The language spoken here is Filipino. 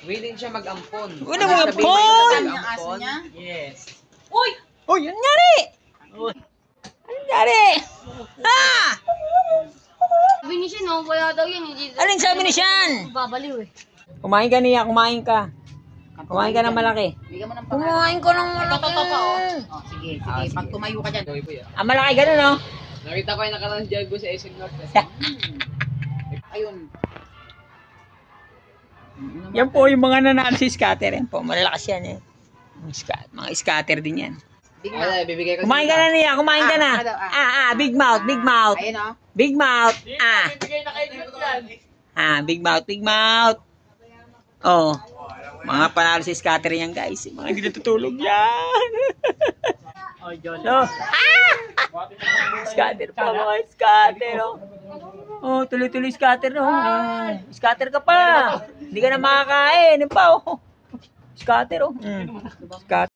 Willing siya mag-ampon. Willing mag-ampon? Yung aso niya? Yes. Uy! Uy, ano nangyari? Ano nangyari? Ah! Sabi ni Shen, wala daw yan. Anong sabi ni Shan? Babaliw eh. Kumain ka niya, kumain ka. Kumain ka ng malaki. Bigyan mo ng pangalan. Kumain ko ng malaki. Ito pa, oh. Oh, sige, sige. Pag tumayo ka dyan. Ah, malaki ganun, no? Nakita ko yung nakarang Dialgo sa SM North. Ayun. Yan po yung mga nanalo si scatter. Yan po, malalakas yan eh. Mga scatter din yan. Ay, bibigay ko Kumain ka na niya, kumain ka na. Big mouth, big mouth. Ayun, oh. Big mouth. Bibigay na kayo dyan. Big mouth, big mouth. Oh. Mga panalo si scatter yan, guys. Mga hindi natutulog yan. So, scatter pa, mga scatter, oh. Oh, tuloy-tuloy scatter, no? Scatter ka pa. Hindi ka na makakain. Ano pa, oh. Scatter, oh. Scatter.